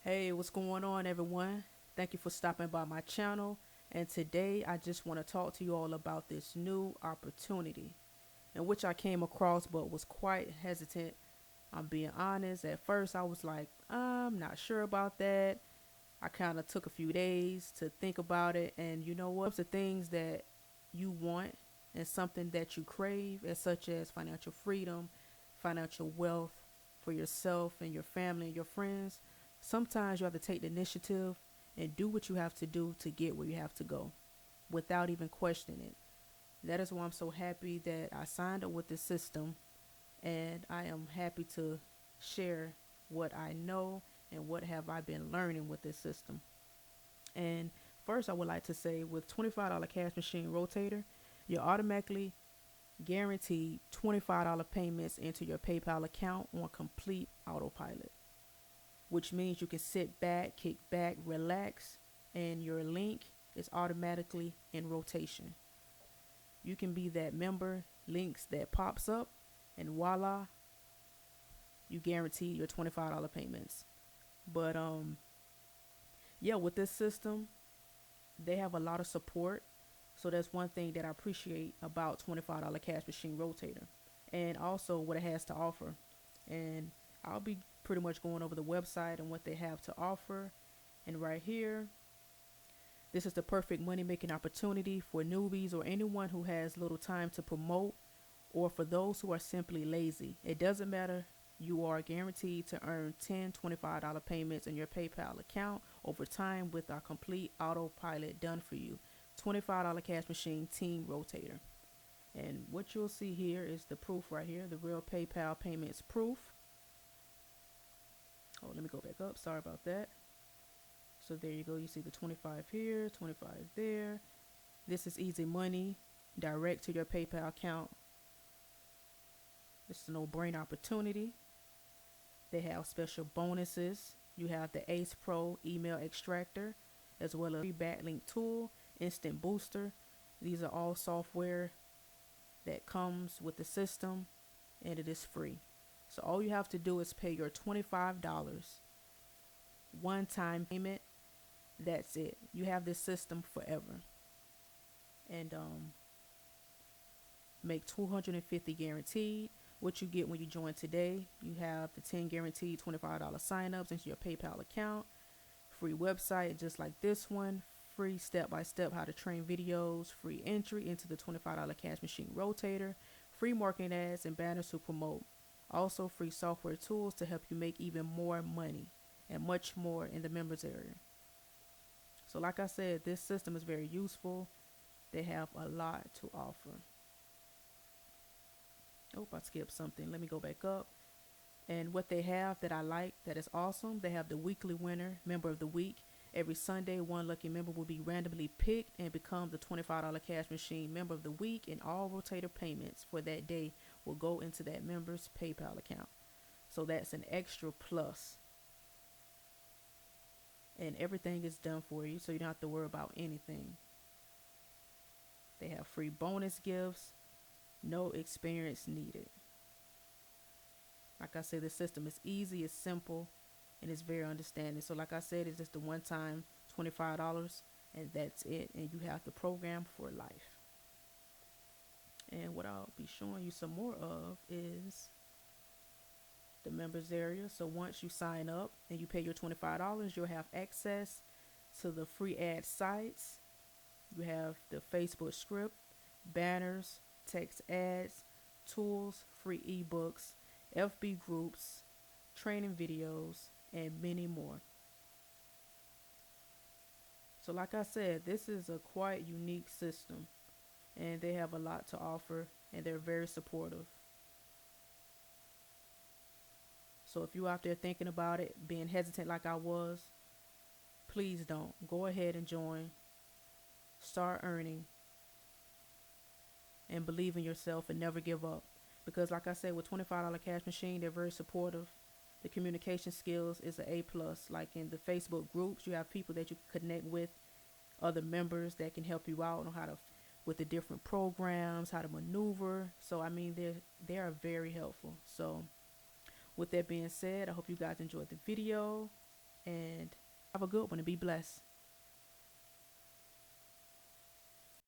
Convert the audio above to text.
Hey, what's going on, everyone? Thank you for stopping by my channel. And today I just want to talk to you all about this new opportunity in which I came across but was quite hesitant. I'm being honest. At first, I was like, I'm not sure about that. I kind of took a few days to think about it. And you know what? The things that you want and something that you crave, as such as financial freedom, financial wealth for yourself and your family and your friends, sometimes you have to take the initiative and do what you have to do to get where you have to go without even questioning it. That is why I'm so happy that I signed up with this system, and I am happy to share what I know and what have I been learning with this system. And first, I would like to say with $25 cash machine rotator, you're automatically guaranteed $25 payments into your PayPal account on complete autopilot, which means you can sit back, kick back, relax, and your link is automatically in rotation. You can be that member links that pops up, and voila, you guarantee your $25 payments. But yeah, with this system, they have a lot of support. So that's one thing that I appreciate about $25 cash machine rotator, and also what it has to offer. And I'll be pretty much going over the website and what they have to offer. And right here, this is the perfect money making opportunity for newbies or anyone who has little time to promote, or for those who are simply lazy. It doesn't matter. You are guaranteed to earn 10 $25 payments in your PayPal account over time with our complete autopilot done for you. $25 cash machine team rotator. And what you'll see here is the proof right here, the real PayPal payments proof. Oh, let me go back up. Sorry about that. So there you go. You see the 25 here, 25 there. This is easy money direct to your PayPal account. This is a no-brainer opportunity. They have special bonuses. You have the Ace Pro email extractor, as well as free backlink tool, instant booster. These are all software that comes with the system, and it is free. So all you have to do is pay your $25 one-time payment. That's it. You have this system forever, and make 250 guaranteed. What you get when you join today, you have the 10 guaranteed $25 signups into your PayPal account, free website just like this one, free step-by-step how to train videos, free entry into the $25 cash machine rotator, free marketing ads and banners to promote, also free software tools to help you make even more money, and much more in the members area. So like I said, this system is very useful. They have a lot to offer. Oh, I skipped something. Let me go back up. And what they have that I like that is awesome, they have the weekly winner, member of the week. Every Sunday, one lucky member will be randomly picked and become the $25 cash machine member of the week, and all rotator payments for that day will go into that member's PayPal account. So that's an extra plus. And everything is done for you, so you don't have to worry about anything. They have free bonus gifts, no experience needed. Like I said, the system is easy, it's simple, and it's very understanding. So like I said, it's just a one-time $25, and that's it. And you have the program for life. And what I'll be showing you some more of is the members area. So once you sign up and you pay your $25, you'll have access to the free ad sites. You have the Facebook script, banners, text ads, tools, free ebooks, FB groups, training videos, and many more. So like I said, this is a quite unique system, and they have a lot to offer, and they're very supportive. So if you're out there thinking about it, being hesitant like I was, please don't. Go ahead and join. Start earning, and believe in yourself and never give up. Because like I said, with $25 cash machine, they're very supportive. The communication skills is an A plus. Like in the Facebook groups, you have people that you can connect with, other members that can help you out on how to with the different programs, how to maneuver. So I mean, they are very helpful. So with that being said, I hope you guys enjoyed the video, and Have a good one and be blessed.